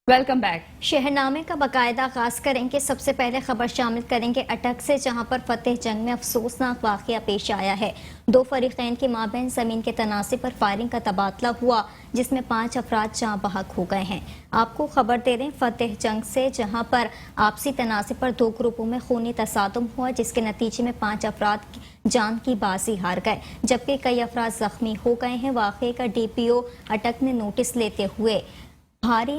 Welcome back. शहरनामे का बाकायदा आगाज करेंगे। सबसे पहले खबर शामिल करेंगे अटक से, जहां पर फतेह जंग में अफसोसनाक वाकया पेश आया है। दो फरीकैन के माबैन जमीन के तनासिब पर फायरिंग का तबादला हुआ, जिसमें 5 अफराद जाँ बहक हो गए हैं। आपको खबर दे दें फतेह जंग से, जहां पर आपसी तनासिब पर 2 ग्रुपों में खूनी तसादुम हुआ, जिसके नतीजे में 5 अफराद जान की बाजी हार गए, जबकि कई अफराद जख्मी हो गए हैं। वाकये का DPO अटक ने नोटिस लेते हुए भारी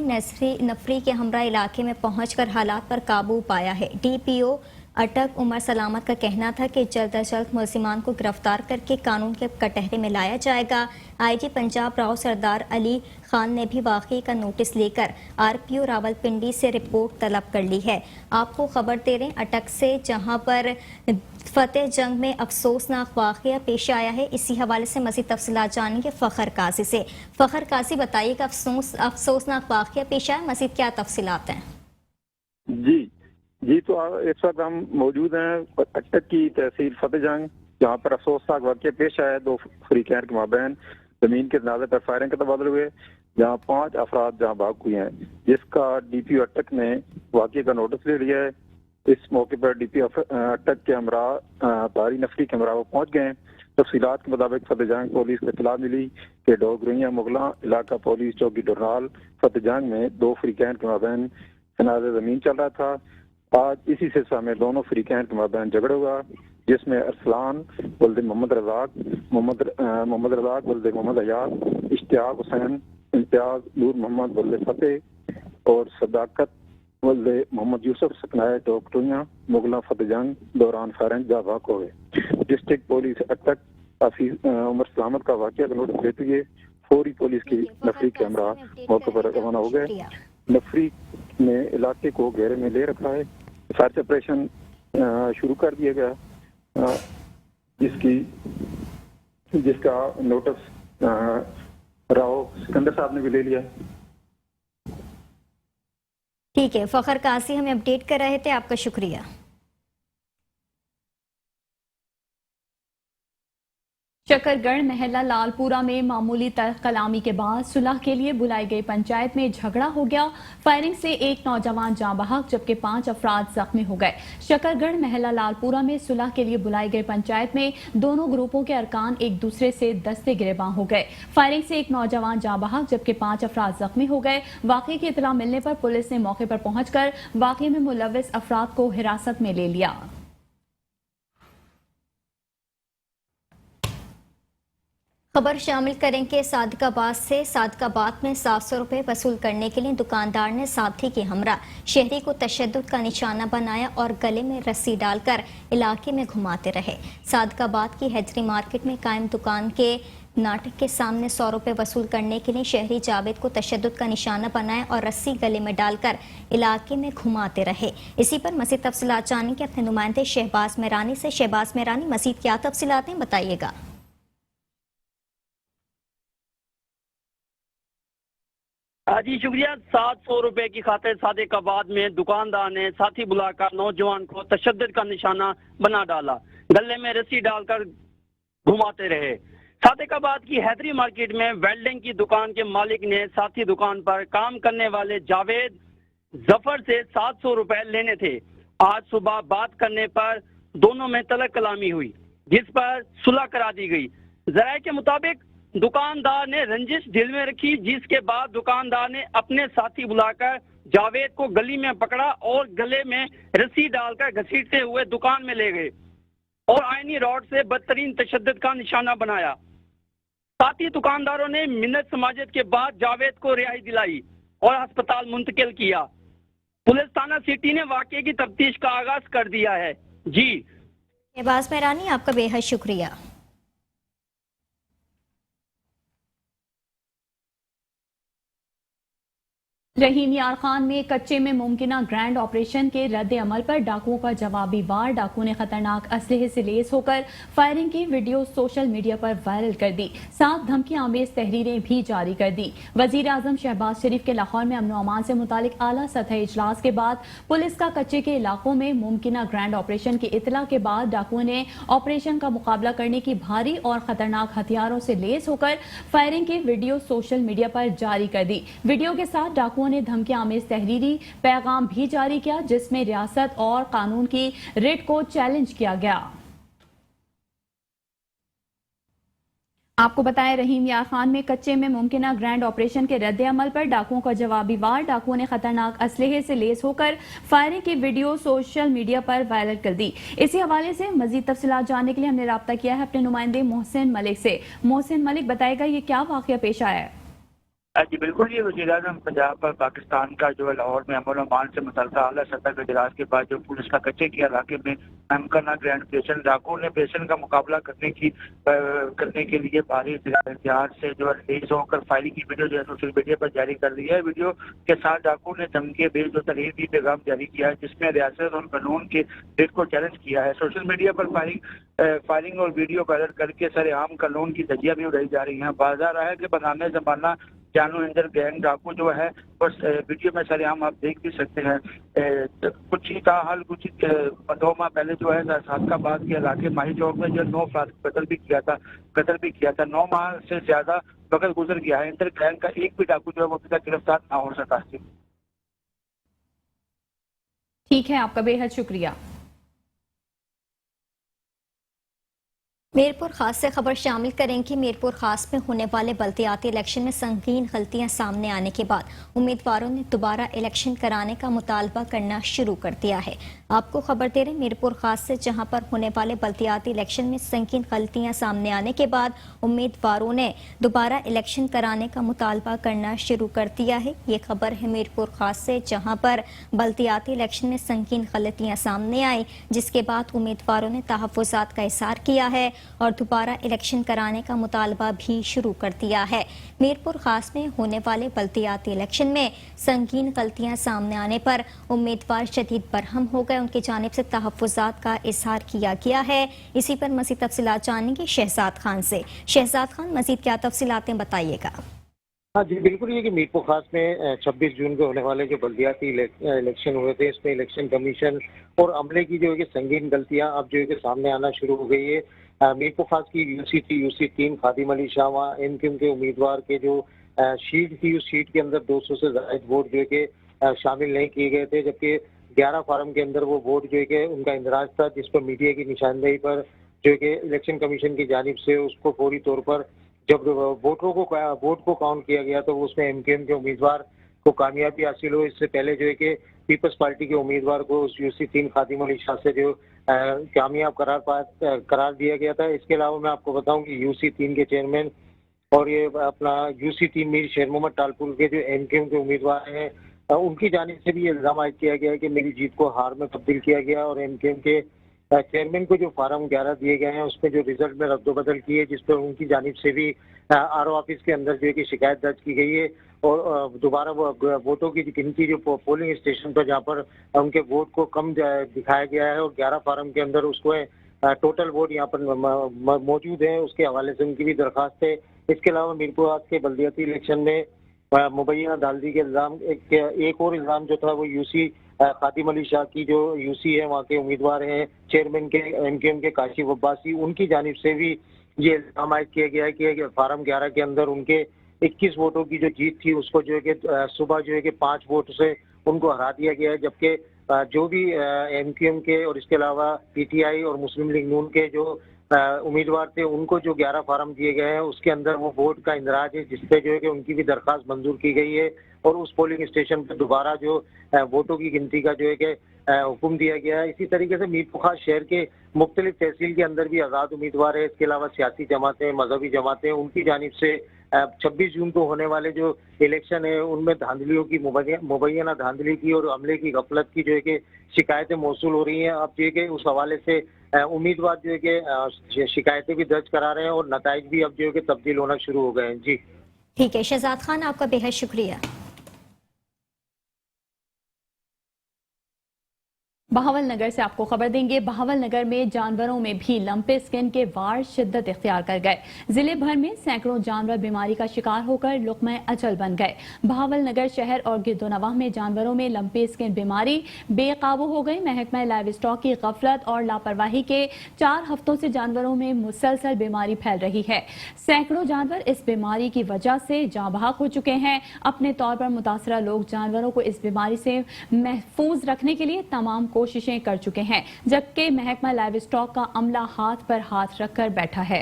नफरी के हमरा इलाके में पहुंचकर हालात पर काबू पाया है। DPO अटक उमर सलामत का कहना था कि जल्द अज जल्द मुलजिमान को गिरफ्तार करके कानून के कटहरे में लाया जाएगा। IG पंजाब राव सरदार अली खान ने भी वाकये का नोटिस लेकर RPO रावलपिंडी से रिपोर्ट तलब कर ली है। आपको खबर दे रहे हैं अटक से, जहां पर फतेह जंग में अफसोसनाक वाकया पेश आया है। इसी हवाले से मज़ीद तफसीलात जानेंगे फखर काजी से। फखर काजी, बताइएगा अफसोसनाक वाकया पेश आया, मज़ीद क्या तफसीलात हैं? जी तो इस वक्त हम मौजूद हैं अटक की तहसील फतेह जंग, जहाँ पर अफसोसनाक वाकया पेश आया। 2 फरीकैन के माबैन जमीन के तनाज़े पर फायरिंग के तबादले हुए, जहाँ 5 अफराद जहाँ भाग हुए हैं, जिसका DPO अटक ने वाकये का नोटिस ले लिया है। इस मौके पर DPO अटक के हमरा भारी नफरी के हमरा वो पहुंच गए हैं। तफसीलात के मुताबिक फतेह जंग पुलिस को इत्तला मिली कि डोगरिया मुगला इलाका पुलिस चौकी डोरनाल फतेह जंग में 2 फरीकैन के माबैन तनाज़े जमीन चल रहा था। आज इसी सिलसिले में दोनों फरीकैन के माबैन झगड़ा हुआ, जिसमें अरसलान वल्द मोहम्मद रज़ाक वल्द मोहम्मद अयाज, इश्तियाक हुसैन इम्तियाज, नूर मोहम्मद वल्द फतेह और सदाकत वल्द मोहम्मद यूसुफ सकनाए टोकटुइयां मुगला फतेह जंग दौरान फायरिंग जाबाक हो गए। डिस्ट्रिक्ट पुलिस अटक उमर सलामत का वाकया का नोटिस लेते हुए फौरी पुलिस की नफरी के हमरा मौके पर रवाना हो गए। नफरी ने इलाके को घेरे में ले रखा है। सर्च ऑपरेशन शुरू कर दिया गया, जिसका नोटिस राव सिकंदर साहब ने भी ले लिया। ठीक है, फखर काजी हमें अपडेट कर रहे थे, आपका शुक्रिया। शकरगढ़ महला लालपुरा में मामूली तल्ख कलामी के बाद सुलह के लिए बुलाई गई पंचायत में झगड़ा हो गया। फायरिंग से एक नौजवान जाँ बहक जबकि 5 अफराद जख्मी हो गए। शकरगढ़ महला लालपुरा में सुलह के लिए बुलाई गई पंचायत में दोनों ग्रुपों के अरकान एक दूसरे से दस्ते गिरेबान हो गए। फायरिंग से एक नौजवान जाँ बहक जबकि 5 अफराद जख्मी हो गए। वाकये की इतला मिलने पर पुलिस ने मौके पर पहुंचकर वाकये में मुलव्विस अफराद को हिरासत में ले लिया। खबर शामिल करेंगे सादकाबाद से। सादकाबाद में 700 रुपये वसूल करने के लिए दुकानदार ने साथी के हमरा शहरी को तशद्दुद का निशाना बनाया और गले में रस्सी डालकर इलाके में घुमाते रहे। सादकाबाद की हैदरी मार्केट में कायम दुकान के नाटक के सामने 100 रुपये वसूल करने के लिए शहरी जावेद को तशद्दुद का निशाना बनाया और रस्सी गले में डालकर इलाके में घुमाते रहे। इसी पर मज़ीद तफसीलात जानेंगे अपने नुमाइंदे शहबाज मेहरानी से। शहबाज मेहरानी, मज़ीद क्या तफसीलात हैं, बताइएगा। जी शुक्रिया। 700 रुपए की खातिर सादिकाबाद में दुकानदार ने साथी बुलाकर नौजवान को तशद्दुद का निशाना बना डाला, गले में रस्सी डालकर घुमाते रहे। सादिकाबाद की हैदरी मार्केट में वेल्डिंग की दुकान के मालिक ने साथी दुकान पर काम करने वाले जावेद जफर से 700 रुपए लेने थे। आज सुबह बात करने पर दोनों में तलक कलामी हुई, जिस पर सुलह करा दी गई। जराये के मुताबिक दुकानदार ने रंजिश दिल में रखी, जिसके बाद दुकानदार ने अपने साथी बुलाकर जावेद को गली में पकड़ा और गले में रस्सी डालकर घसीटते हुए दुकान में ले गए और आईनी रॉड से बदतरीन तशद्दुद का निशाना बनाया। साथी दुकानदारों ने मिन्नत समाजत के बाद जावेद को रिहाई दिलाई और अस्पताल मुंतकिल किया। पुलिस थाना सिटी ने वाकये की तफ्तीश का आगाज कर दिया है। जी शहबाज मेहरानी, आपका बेहद शुक्रिया। रहीम यार खान में कच्चे में मुमकिना ग्रैंड ऑपरेशन के रद्द अमल पर डाकुओं का जवाबी वार। डाकू ने खतरनाक असलहे से लेस होकर फायरिंग की वीडियो सोशल मीडिया पर वायरल कर दी, साथ धमकी आमेज तहरीरें भी जारी कर दी। वजीर आजम शहबाज शरीफ के लाहौर में अमन अमान से मुतालिक आला सतह इजलास के बाद पुलिस का कच्चे के इलाकों में मुमकिना ग्रैंड ऑपरेशन की इतला के बाद डाकुओं ने ऑपरेशन का मुकाबला करने की भारी और खतरनाक हथियारों से लेस होकर फायरिंग की वीडियो सोशल मीडिया पर जारी कर दी। वीडियो के साथ डाकुओं लोगों ने धमकी आमेज तहरीरी पैगाम भी जारी किया, जिसमें रियासत और कानून की रिट को चैलेंज किया गया। आपको बताएं, रहीम यार खान में कच्चे में मुमकिना ग्रैंड ऑपरेशन के रद्द अमल पर डाकुओं का जवाबी वार। डाकुओं ने खतरनाक असलहे से लेस होकर फायरिंग की वीडियो सोशल मीडिया पर वायरल कर दी। इसी हवाले से मजीद तफसीलात जानने के लिए हमने राब्ता किया है अपने नुमाइंदे मोहसिन मलिक से। मोहसिन मलिक, बताएगा ये क्या वाकया पेश आया है? जी बिल्कुल, ये वज़ीर-ए-आज़म पंजाब और पाकिस्तान का जो लाहौर में अमन अमान से मुतल्लिक़ आला सतह के इजलास के बाद जो पुलिस का कच्चे के इलाके में मुमकिना ग्रैंड ऑपरेशन, डाकुओं ने ऑपरेशन का मुकाबला करने के लिए भारी हथियार से जो रिलीज होकर फायरिंग की वीडियो जो है सोशल मीडिया पर जारी कर दी है। वीडियो के साथ डाकुओं ने धमकी बेच जो तहरीरी पैगाम जारी किया है, जिसमें रियासत और कानून के रेट को चैलेंज किया है। सोशल मीडिया पर फायरिंग और वीडियो वायरल करके सरेआम कानून की धज्जियां भी उड़ाई जा रही हैं। बाज़ार रहा है कि बगाने ज़माना जानू इंजर गैंग डाकू जो है बस वीडियो में सरेआम आप देख भी सकते हैं। कुछ ही ताहाल कुछ 2 माह पहले जो है सादकाबाद के इलाके माही चौक में जो 9 अफराद कत्ल भी किया था। 9 माह से ज्यादा वक्त गुजर गया है। इंटर गैंग का एक भी डाकू जो है वो अभी तक गिरफ्तार ना हो सका। ठीक है, आपका बेहद शुक्रिया। मीरपुर खास से खबर शामिल करें कि मीरपुर खास में होने वाले बल्दियाती इलेक्शन में संगीन गलतियां सामने आने के बाद उम्मीदवारों ने दोबारा इलेक्शन कराने का मुतालबा करना शुरू कर दिया है। आपको खबर दे रहे मीरपुर खास से, जहां पर होने वाले बल्दियाती इलेक्शन में संगीन गलतियां सामने आने के बाद उम्मीदवारों ने दोबारा इलेक्शन कराने का मुतालबा करना शुरू कर दिया है। ये खबर है मीरपुर खास से, जहां पर बल्दियाती इलेक्शन में संगीन गलतियां सामने आई, जिसके बाद उम्मीदवारों ने तहफ़्फ़ुज़ात का इज़हार किया है और दोबारा इलेक्शन कराने का मुतालबा भी शुरू कर दिया है। मीरपुर खास में होने वाले बल्दियाती इलेक्शन में संगीन गलतियां सामने आने पर उम्मीदवार शदीद बरहम हो गए। उनकी जानिब से तहफ़्फ़ुज़ात का इज़हार किया गया है। इसी पर मज़ीद तफसीलात जानेंगे शहजाद खान से। शहजाद खान, मज़ीद क्या तफसीलातें बताइएगा? हाँ जी बिल्कुल, ये कि मीरपुर खास में 26 जून को होने वाले जो बल्दियाती इलेक्शन हुए थे, इसमें इलेक्शन कमीशन और अमले की जो है कि संगीन गलतियां अब जो है कि सामने आना शुरू हो गई है। मीरपुर खास की यूसी 3 खादिम अली शाह वहाँ एमक्यूएम के उम्मीदवार के जो शीट थी, उस शीट के अंदर 200 से ज़ायद वोट जो है कि शामिल नहीं किए गए थे, जबकि 11 फार्म के अंदर वो वोट जो है कि उनका इंदराज था, जिस पर मीडिया की निशानदेही पर जो है कि इलेक्शन कमीशन की जानिब से उसको फौरी तौर पर जब वोट को काउंट किया गया तो उसमें एमक्यूएम के उम्मीदवार को कामयाबी हासिल हो। इससे पहले जो है कि पीपल्स पार्टी के उम्मीदवार को उस यूसी 3 खादिम अली शाह से जो कामयाब करार दिया गया था। इसके अलावा मैं आपको बताऊं कि यूसी 3 के चेयरमैन और ये अपना यूसी 3 मीर शेर मोहम्मद टालपुर के जो एमक्यूएम के उम्मीदवार हैं, उनकी जानिब से भी ये इल्जाम आयद किया गया है कि मेरी जीत को हार में तब्दील किया गया और एमक्यूएम के चेयरमैन को जो फार्म 11 दिए गए हैं उसमें जो रिजल्ट में रद्दोबदल की है, जिस पर उनकी जानिब से भी आरओ ऑफिस के अंदर जो है कि शिकायत दर्ज की गई है और दोबारा वोटों की गिनती जो पोलिंग स्टेशन पर जहाँ पर उनके वोट को कम दिखाया गया है और 11 फार्म के अंदर उसको टोटल वोट यहाँ पर मौजूद है, उसके हवाले से उनकी भी दरखास्त है। इसके अलावा मीरपुर आज के बल्दियाती इलेक्शन में मुबैना धांधली के इल्जाम एक और इल्जाम जो था वो यूसी खादिम अली शाह की जो यूसी है वहाँ के उम्मीदवार हैं चेयरमैन के एमक्यूएम के काशिफ अब्बासी, उनकी जानिब से भी ये इल्जाम आयद किया गया है कि फार्म 11 के अंदर उनके 21 वोटों की जो जीत थी उसको जो है कि सुबह जो है कि 5 वोट से उनको हरा दिया गया है, जबकि जो भी एमक्यूएम के और इसके अलावा पीटीआई और मुस्लिम लीग नून के जो उम्मीदवार थे उनको जो 11 फार्म दिए गए हैं उसके अंदर वो वोट का इंदराज है, जिसपे जो है कि उनकी भी दरख्वास्त मंजूर की गई है और उस पोलिंग स्टेशन पर दोबारा जो वोटों की गिनती का जो है कि हुक्म दिया गया है। इसी तरीके से मीरपुर खास शहर के मुख्तलिफ तहसील के अंदर भी आज़ाद उम्मीदवार है। इसके अलावा सियासी जमातें, मजहबी जमातें, उनकी जानिब से 26 जून को होने वाले जो इलेक्शन है उनमें धांधलियों की मुबैना धांधली की और अमले की गफलत की जो है कि शिकायतें मौसूल हो रही हैं। अब जो है कि उस हवाले से उम्मीदवार जो है कि शिकायतें भी दर्ज करा रहे हैं और नताइज भी अब जो है कि तब्दील होना शुरू हो गए हैं। जी ठीक है शहजाद खान, आपका बेहद शुक्रिया। बहावल नगर से आपको खबर देंगे। बहावल नगर में जानवरों में भी लंपे स्किन के वार शिद्दत इख्तियार कर गए। जिले भर में सैकड़ों जानवर बीमारी का शिकार होकर लुक़्मा अजल बन गए। बहावल नगर शहर और गिरदोनवाह में जानवरों में लंपे स्किन बीमारी बेकाबू हो गई। महकमा लाइव स्टॉक की गफलत और लापरवाही के 4 हफ्तों से जानवरों में मुसलसल बीमारी फैल रही है। सैकड़ों जानवर इस बीमारी की वजह से जाँ बहक हो चुके हैं। अपने तौर पर मुतासरा लोग जानवरों को इस बीमारी से महफूज रखने के लिए तमाम कोशिशें कर चुके हैं, जबकि महकमा लाइव स्टॉक का अमला हाथ पर हाथ रखकर बैठा है।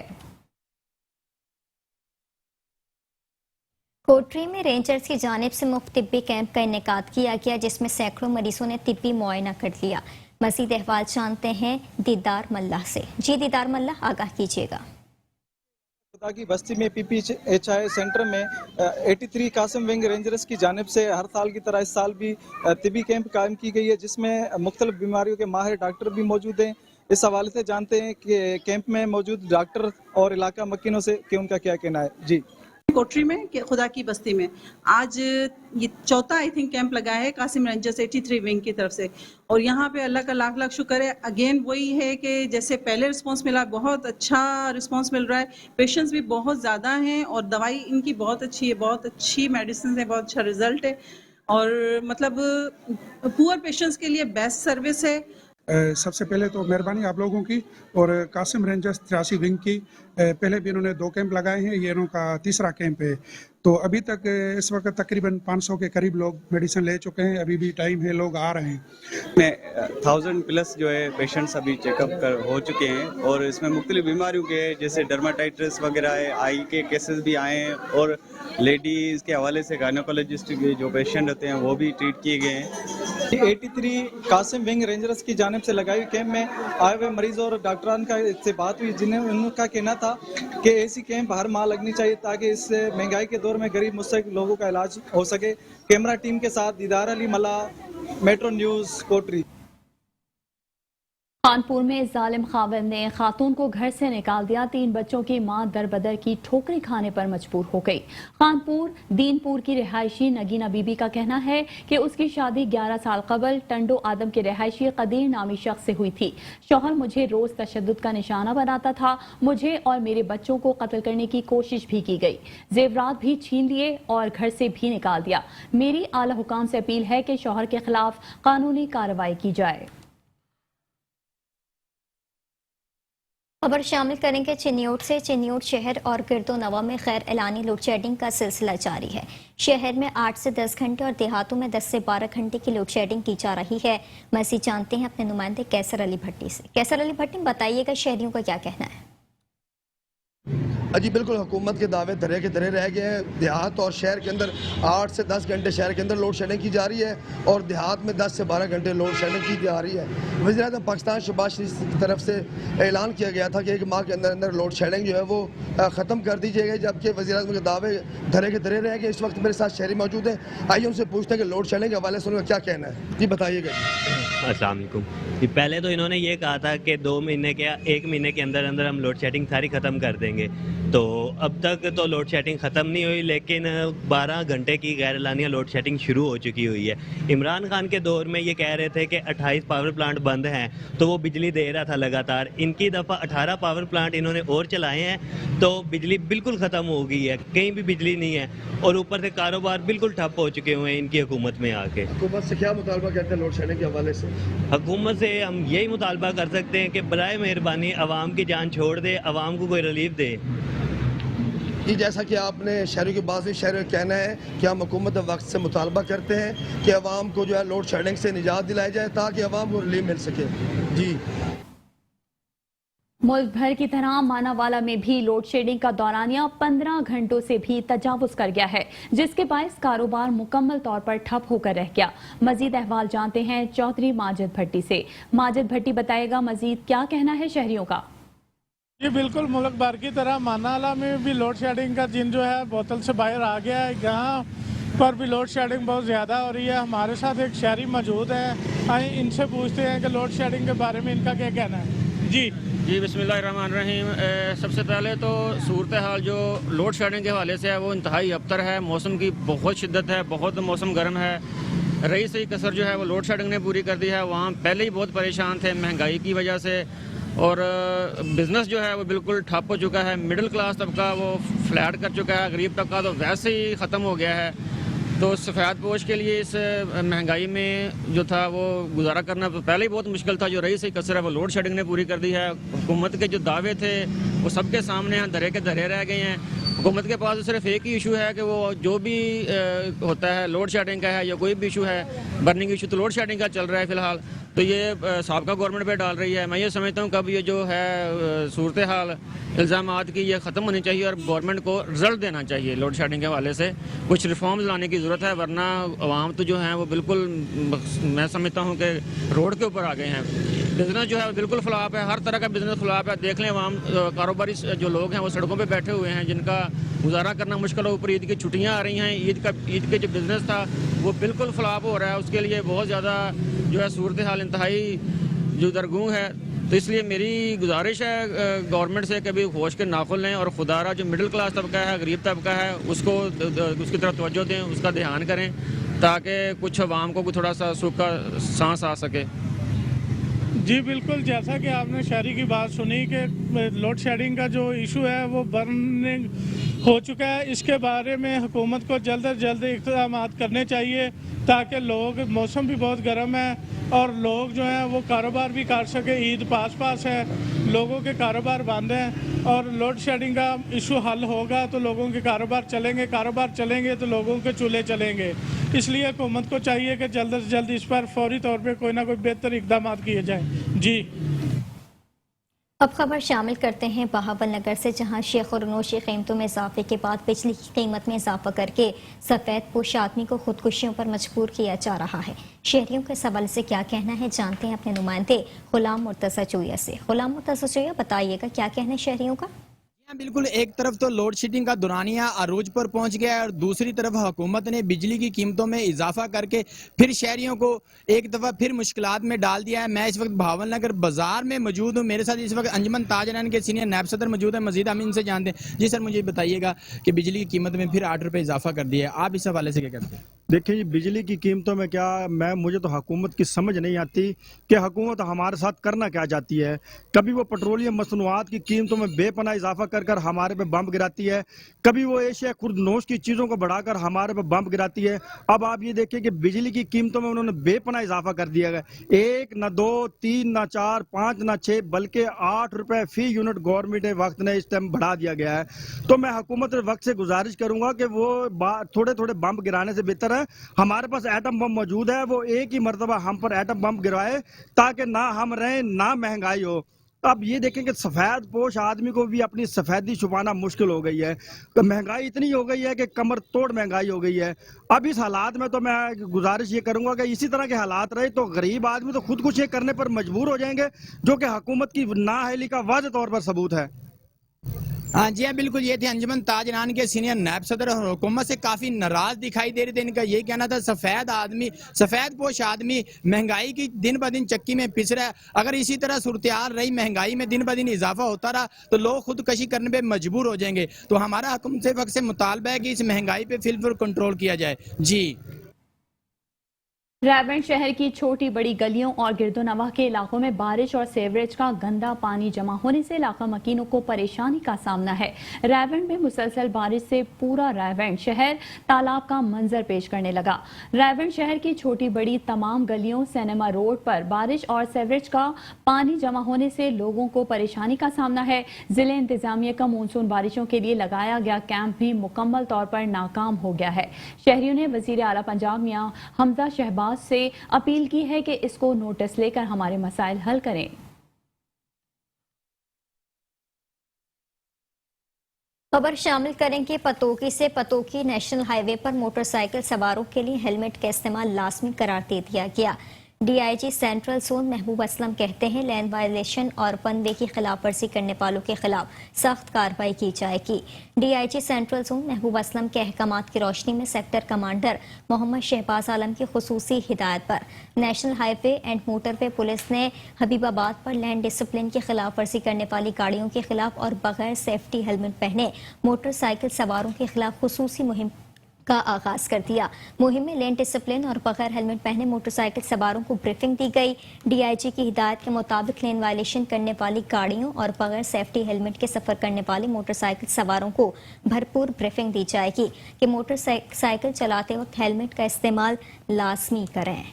कोटरी में रेंजर्स की जानिब से मुफ्त तिब्बी कैंप का इनेकाद किया गया, जिसमें सैकड़ों मरीजों ने तिब्बी मुआयना कर लिया। मज़ीद अहवाल जानते हैं दीदार मल्ला से। जी दीदार मल्ला, आगाह कीजिएगा। खुदा की बस्ती में PPHI सेंटर में 83 कासिम विंग रेंजर्स की जानिब से हर साल की तरह इस साल भी तिबी कैंप कायम की गई है, जिसमें मुख्तलिफ बीमारियों के माहिर डॉक्टर भी मौजूद हैं। इस हवाले से जानते हैं कि कैंप में मौजूद डॉक्टर और इलाका मक्किनों से कि उनका क्या कहना है। जी, कोटरी में खुदा की बस्ती में आज ये चौथा आई थिंक कैंप लगा है कासिम रेंजर्स 83 विंग की तरफ से, और यहाँ पे अल्लाह का लाख लाख शुक्र है। अगेन वही है कि जैसे पहले रिस्पांस मिला, बहुत अच्छा रिस्पांस मिल रहा है। पेशेंट्स भी बहुत ज़्यादा हैं और दवाई इनकी बहुत अच्छी है, बहुत अच्छी मेडिसिन है, बहुत अच्छा रिजल्ट है, और मतलब पुअर पेशेंट्स के लिए बेस्ट सर्विस है। सबसे पहले तो मेहरबानी आप लोगों की और कासिम रेंजर्स 83 विंग की। पहले भी इन्होंने 2 कैंप लगाए हैं, ये इनका तीसरा कैंप है। तो अभी तक इस वक्त तकरीबन 500 के करीब लोग मेडिसिन ले चुके हैं। अभी भी टाइम है, लोग आ रहे हैं। 1000 प्लस जो है पेशेंट्स अभी चेकअप हो चुके हैं, और इसमें मुख्तलिफ बीमारियों के जैसे डर्माटाइटिस वगैरह है, आई के केसेस भी आए हैं, और लेडीज़ के हवाले से गायनोकोलॉजिस्ट के जो पेशेंट होते हैं वो भी ट्रीट किए गए हैं। 83 कासिम विंग रेंजर्स की जानिब से लगाई हुई कैंप में आए हुए मरीज और डॉक्टरान का से बात हुई, जिन्हें उनका कहना था कि ऐसी कैंप हर माह लगनी चाहिए ताकि इस महंगाई के दौर में गरीब मुस्तहक लोगों का इलाज हो सके। कैमरा टीम के साथ दीदार अली मल्ला, मेट्रो न्यूज़, कोटरी। कानपुर में जालिम खाविंद ने खातून को घर से निकाल दिया। 3 बच्चों की मां दरबदर की ठोकरें खाने पर मजबूर हो गई। कानपुर दीनपुर की रिहायशी नगीना बीबी का कहना है कि उसकी शादी 11 साल कबल टंडो आदम के रिहायशी कदीर नामी शख्स से हुई थी। शौहर मुझे रोज तशद्दुद का निशाना बनाता था। मुझे और मेरे बच्चों को कत्ल करने की कोशिश भी की गई, जेवरात भी छीन लिए और घर से भी निकाल दिया। मेरी आला हुकाम से अपील है कि शौहर के खिलाफ कानूनी कार्रवाई की जाए। खबर शामिल करेंगे चिन्योट से। चिन्योट शहर और गिरदोनवा में गैर एलानी लोड शेडिंग का सिलसिला जारी है। शहर में 8 से 10 घंटे और देहातों में 10 से 12 घंटे की लोड शेडिंग की जा रही है। मज़ीद जानते हैं अपने नुमाइंदे कैसर अली भट्टी से। कैसर अली भट्टी, बताइएगा शहरियों का क्या कहना है। जी बिल्कुल, हुकूमत के दावे धरे के धरे रह गए हैं। देहात और शहर के अंदर 8 से 10 घंटे शहर के अंदर लोड शेडिंग की जा रही है, और देहात में 10 से 12 घंटे लोड शेडिंग की जा रही है। वज़ीर-ए-आज़म पाकिस्तान शहबाज शरीफ की तरफ से ऐलान किया गया था कि 1 माह के अंदर अंदर लोड शेडिंग जो है वो ख़त्म कर दी जाएगी, जबकि वज़ीर-ए-आज़म के दावे धरे के धरे रह गए। इस वक्त मेरे साथ शहरी मौजूद हैं, आइए उनसे पूछते हैं कि लोड शेडिंग के हवाले से उनका क्या कहना है। जी बताइएगा। अस्सलाम वालेकुम। पहले तो इन्होंने ये कहा था कि 2 महीने के 1 महीने के अंदर अंदर हम लोड शेडिंग सारी ख़त्म कर देंगे, तो अब तक तो लोड शेडिंग ख़त्म नहीं हुई, लेकिन 12 घंटे की गैर एलानिया लोड शेडिंग शुरू हो चुकी हुई है। इमरान खान के दौर में ये कह रहे थे कि 28 पावर प्लांट बंद हैं, तो वो बिजली दे रहा था लगातार। इनकी दफ़ा 18 पावर प्लांट इन्होंने और चलाए हैं, तो बिजली बिल्कुल ख़त्म हो गई है, कहीं भी बिजली नहीं है, और ऊपर से कारोबार बिल्कुल ठप हो चुके हुए हैं इनकी हुकूमत में आके। हुकूमत से क्या मुतालबा करते हैं लोड शेडिंग के हवाले से? हुकूमत से हम यही मुतालबा कर सकते हैं कि बराए मेहरबानी आवाम की जान छोड़ दे, आवाम को कोई रिलीफ दे। जी, जैसा कि आपने शहरों की बात हुई, शहरों का कहना है कि हम हुकूमत वक्त से मुतालबा करते हैं कि आवाम को जो है लोड शेडिंग से निजात दिलाई जाए ताकि आवाम को रिलीफ मिल सके। जी, मुल्क भर की तरह मानावाला में भी लोड शेडिंग का दौरानिया 15 घंटों से भी तजावुज कर गया है, जिसके बायस कारोबार मुकम्मल तौर पर ठप होकर रह गया। मजीद अहवाल जानते हैं चौधरी माजिद भट्टी से। माजिद भट्टी बताएगा मजीद क्या कहना है शहरियों का। ये बिल्कुल मुल्क भर की तरह मानावाला में भी लोड शेडिंग का दिन जो है बोतल से बाहर आ गया है। यहाँ पर भी लोड शेडिंग बहुत ज़्यादा हो रही है। हमारे साथ एक शहरी मौजूद है, आइए इनसे पूछते हैं कि लोड शेडिंग के बारे में इनका क्या कहना है। जी बिस्मिल्लाहिर्रहमानिर्रहीम। सबसे पहले तो सूरत हाल जो लोड शेडिंग के हवाले से है वो इंतहाई अबतर है। मौसम की बहुत शिद्दत है, बहुत मौसम गर्म है। रईसई कसर जो है वो लोड शेडिंग ने पूरी कर दी है। वहाँ पहले ही बहुत परेशान थे महंगाई की वजह से, और बिज़नेस जो है वो बिल्कुल ठप हो चुका है। मिडिल क्लास तबका वो फ्लैट कर चुका है, गरीब तबका तो वैसे ही ख़त्म हो गया है। तो सफ़ेद पोश के लिए इस महंगाई में जो था वो गुजारा करना तो पहले ही बहुत मुश्किल था। जो रईसई कसर है वो लोड शेडिंग ने पूरी कर दी है। हुकूमत के जो दावे थे वो सबके सामने हैं, धरे के धरे रह गए हैं। हुकूमत के पास सिर्फ एक ही इशू है कि वो जो भी होता है लोड शेडिंग का है या कोई भी इशू है, बर्निंग इशू तो लोड शेडिंग का चल रहा है फ़िलहाल, तो ये साबका गवर्नमेंट पे डाल रही है। मैं ये समझता हूँ कब ये जो है सूरत हाल इल्ज़ामात की ये ख़त्म होनी चाहिए और गवर्नमेंट को रिजल्ट देना चाहिए। लोड शेडिंग के हवाले से कुछ रिफॉर्म्स लाने की ज़रूरत है, वरना अवाम तो जो है वो बिल्कुल मैं समझता हूँ कि रोड के ऊपर आ गए हैं। बिज़नेस जो है बिल्कुल ख़िलाफ़ है, हर तरह का बिज़नेस ख़िलाफ़ है। देख लें अवाम कारोबारी जो लोग हैं वो सड़कों पर बैठे हुए हैं, जिनका गुजारा करना मुश्किल है। ऊपर ईद की छुट्टियाँ आ रही हैं, ईद के जो बिज़नेस था वो बिल्कुल ख़िलाफ़ हो रहा है। उसके लिए बहुत ज़्यादा जो है सूरत हाल इंतहाई जो दरगूं है। तो इसलिए मेरी गुजारिश है गवर्नमेंट से कभी होश के नाखुन लें और खुदारा जो मिडिल क्लास तबका है, गरीब तबका है, उसकी तरफ तवज्जो दें, उसका ध्यान करें, ताकि कुछ अवाम को थोड़ा सा सुख का सांस आ सके। जी बिल्कुल, जैसा कि आपने शहरी की बात सुनी कि लोड शेडिंग का जो इशू है वो बर्निंग हो चुका है। इसके बारे में हुकूमत को जल्द से जल्द इक़दाम करने चाहिए ताकि लोग, मौसम भी बहुत गर्म है और लोग जो हैं वो कारोबार भी कर सके। ईद पास है, लोगों के कारोबार बंद हैं और लोड शेडिंग का इशू हल होगा तो लोगों के कारोबार चलेंगे तो लोगों के चूल्हे चलेंगे। इसलिए हुकूमत को चाहिए कि जल्द से जल्द इस पर फौरी तौर पे कोई ना कोई बेहतर इक़दाम किए जाएँ। जी अब खबर शामिल करते हैं बहावल नगर से, जहां शेख और नोशी कीमतों में इजाफे के बाद बिजली की कीमत में इजाफा करके सफ़ेद पोश आदमी को खुदकुशियों पर मजबूर किया जा रहा है। शहरियों के सवाल से क्या कहना है जानते हैं अपने नुमाइंदे गुलाम मुर्तज़ा चोया से। गुलाम मुर्तज़ा चोया, बताइएगा क्या कहना है शहरियों का? बिल्कुल, एक तरफ तो लोड शेडिंग का दुरानिया अरूज पर पहुंच गया है और दूसरी तरफ हुकूमत ने बिजली की कीमतों में इजाफा करके फिर शहरियों को एक दफ़ा फिर मुश्किलात में डाल दिया है। मैं इस वक्त बहावल नगर बाजार में मौजूद हूं। मेरे साथ इस वक्त अंजुमन ताजरान के सीनियर नायब सदर मौजूद है, मजीद हम इनसे जानते हैं। जी सर, मुझे बताइएगा कि बिजली की कीमत में फिर 8 रुपये इजाफा कर दिया है, आप इस हवाले से क्या कहते हैं? देखिए जी, बिजली की कीमतों में मुझे तो हुकूमत की समझ नहीं आती कि हुकूमत हमारे साथ करना क्या चाहती है। कभी वो पेट्रोलियम मसनूआत की कीमतों में बेपनाह इजाफा कर हमारे पे बम गिराती है, कभी वो एशिया खुर्दनोश की चीज़ों को बढ़ाकर हमारे पे बम गिराती है। अब आप ये देखिए कि बिजली की कीमतों में उन्होंने बेपनाह इजाफा कर दिया है। 1 न 2 3 न 4 5 न 6 बल्कि 8 रुपये फी यूनिट गवर्नमेंट वक्त ने इस टाइम बढ़ा दिया गया है। तो मैं हुकूमत वक्त से गुजारिश करूंगा कि वो थोड़े थोड़े बम गिराने से बेहतर है, हमारे पास एटम बम मौजूद है, वो एक ही मरतबा हम पर एटम बम गिरवाए ताकि ना हम रहें ना महंगाई हो। अब ये देखें कि सफ़ेद पोश आदमी को भी अपनी सफ़ेदी छुपाना मुश्किल हो गई है। तो महंगाई इतनी हो गई है कि कमर तोड़ महंगाई हो गई है। अब इस हालात में तो मैं गुजारिश ये करूंगा कि इसी तरह के हालात रहे तो गरीब आदमी तो खुद कुछ करने पर मजबूर हो जाएंगे, जो कि हुकूमत की नाअहली का वाज़ेह तौर पर सबूत है। हाँ जी हाँ, बिल्कुल, ये थे अंजुमन ताजरान के सीनियर नायब सदर और हुकूमत से काफ़ी नाराज़ दिखाई दे रहे थे। इनका ये कहना था सफ़ेद पोश आदमी महंगाई की दिन ब दिन चक्की में पिस रहा है। अगर इसी तरह सूरत हाल रही, महंगाई में दिन ब दिन इजाफा होता रहा तो लोग खुदकशी करने पे मजबूर हो जाएंगे। तो हमारा हुकूमत वक्त से मुतालबा है कि इस महंगाई पे फिलहाल कंट्रोल किया जाए। जी रायबंद शहर की छोटी बड़ी गलियों और गिरदोनवा के इलाकों में बारिश और सीवरेज का गंदा पानी जमा होने से इलाका मकीनों को परेशानी का सामना है। रायबंद में मुसलसल बारिश से पूरा रायबंद शहर तालाब का मंजर पेश करने लगा। रायबंद शहर की छोटी बड़ी तमाम गलियों, सिनेमा रोड पर बारिश और सीवरेज का पानी जमा होने से लोगों को परेशानी का सामना है। जिले इंतजामिया का मानसून बारिशों के लिए लगाया गया कैंप भी मुकम्मल तौर पर नाकाम हो गया है। शहरियों ने वजीर आला पंजाब मियां हमजा शहबाज से अपील की है कि इसको नोटिस लेकर हमारे मसाइल हल करें। खबर शामिल करेंगे पतोकी से। पतोकी नेशनल हाईवे पर मोटरसाइकिल सवारों के लिए हेलमेट का इस्तेमाल लाजमी करार दे दिया गया। डीआईजी सेंट्रल जोन महबूब असलम कहते हैं लैंड वायलेशन और वन वे की खिलाफ वर्जी करने वालों के खिलाफ सख्त कार्रवाई की जाएगी। डीआईजी सेंट्रल जोन महबूब असलम के अहकामात की रोशनी में सेक्टर कमांडर मोहम्मद शहबाज आलम की खुसूसी हिदायत पर national highway and motorway police ने हबीबाबाद पर लैंड डिसिप्लिन की खिलाफ वर्जी करने वाली गाड़ियों के खिलाफ और बगैर सेफ्टी हेलमेट पहने मोटरसाइकिल सवारों के खिलाफ खुसूसी मुहिम का आगाज कर दिया। मुहिम में लेन डिसिप्लिन और बगैर हेलमेट पहने मोटरसाइकिल सवारों को ब्रीफिंग दी गई। डीआईजी की हिदायत के मुताबिक लेन वायलेशन करने वाली गाड़ियों और बगैर सेफ्टी हेलमेट के सफर करने वाले मोटरसाइकिल सवारों को भरपूर ब्रीफिंग दी जाएगी कि मोटरसाइकिल चलाते वक्त हेलमेट का इस्तेमाल लाजमी करें।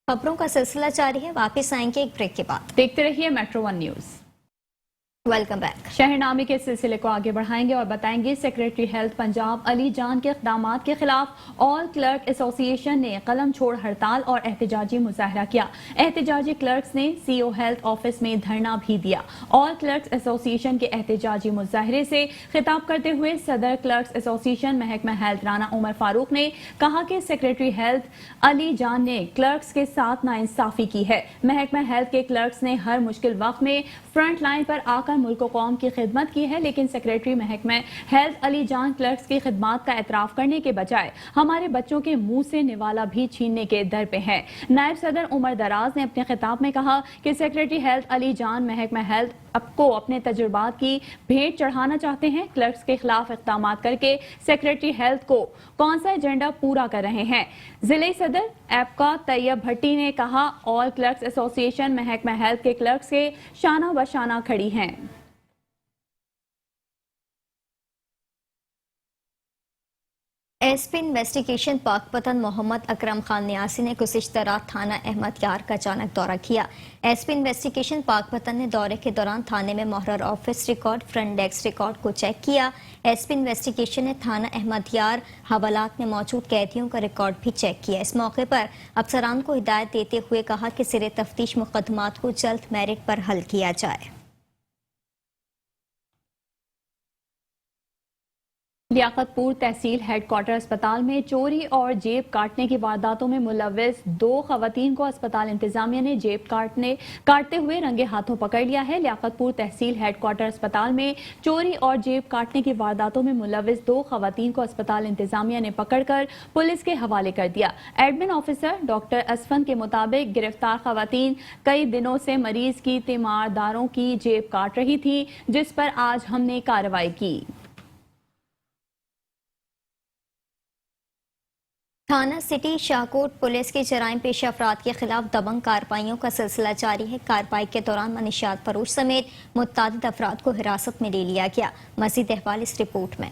खबरों का सिलसिला जारी है, वापस आएंगे एक ब्रेक के बाद। देखते रहिए मेट्रो 1 न्यूज। Welcome back. शहरनामे के सिलसिले को आगे बढ़ाएंगे और बताएंगे सेक्रेटरी हेल्थ पंजाब अली जान के इक़दामात के खिलाफ ऑल क्लर्क एसोसिएशन ने कलम छोड़ हड़ताल और एहतजाजी मुजाहरा किया। एहतजाजी क्लर्क्स ने सीओ हेल्थ ऑफिस में धरना भी दिया। ऑल क्लर्क्स एसोसिएशन के एहतजाजी मुजाहरे से खिताब करते हुए सदर क्लर्क्स एसोसिएशन महकमा हेल्थ राना उमर फारूक ने कहा कि सेक्रेटरी हेल्थ अली जान ने क्लर्क्स के साथ नाइंसाफी की है। महकमा हेल्थ के क्लर्क्स ने हर मुश्किल वक्त में फ्रंट लाइन पर आकर मुल्क व कौम की खिदमत की है, लेकिन सेक्रेटरी महकमा हेल्थ अली जान क्लर्क्स की खिदमत का एतराफ करने के बजाय हमारे बच्चों के मुंह से निवाला भी छीनने के दर पे है। नायब सदर उमर दराज ने अपने खिताब में कहा कि सेक्रेटरी हेल्थ अली जान महकमा हेल्थ को अपने तजुर्बात की भेंट चढ़ाना चाहते हैं। क्लर्क्स के खिलाफ इक़दाम करके सेक्रेटरी हेल्थ को कौन सा एजेंडा पूरा कर रहे हैं। जिले सदर एपका तैयब भट्टी ने कहा, ऑल क्लर्क्स एसोसिएशन महकमा हेल्थ के क्लर्क्स के शाना बशाना खड़ी हैं। एसपी इन्वेस्टिगेशन पाकपतन मोहम्मद अकरम खान न्यासी ने गुज़िश्ता रात थाना अहमद यार का अचानक दौरा किया। एसपी इन्वेस्टिगेशन पाकपतन ने दौरे के दौरान थाने में मुहर्रर office record, front desk record को चेक किया। एसपी इन्वेस्टिगेशन ने थाना अहमद यार हवालात में मौजूद कैदियों का रिकॉर्ड भी चेक किया। इस मौके पर अफसरान को हिदायत देते हुए कहा कि सिरे तफ्तीश मुकदमात को जल्द मेरिट पर हल किया जाए। लियाकतपुर तहसील हेडक्वार्टर अस्पताल में चोरी और जेब काटने की वारदातों में मुलव्विस 2 खवातीन को अस्पताल इंतजामिया ने जेब काटते हुए रंगे हाथों पकड़ लिया है। लियाकतपुर तहसील हेडक्वार्टर अस्पताल में चोरी और जेब काटने की वारदातों में मुलव्विस 2 खवातीन को अस्पताल इंतजामिया ने पकड़कर पुलिस के हवाले कर दिया। एडमिन ऑफिसर डॉक्टर असफन के मुताबिक गिरफ्तार खवातीन कई दिनों से मरीज की तीमारदारों की जेब काट रही थी, जिस पर आज हमने कार्रवाई की। थाना सिटी शाहकोट पुलिस की जराइम पेश अफराद के खिलाफ दबंग कार्रवाइयों का सिलसिला जारी है। कार्रवाई के दौरान मनीषात फरोश समेत मुतअद्दिद अफराद को हिरासत में ले लिया गया। मज़ीद अहवाल इस रिपोर्ट में।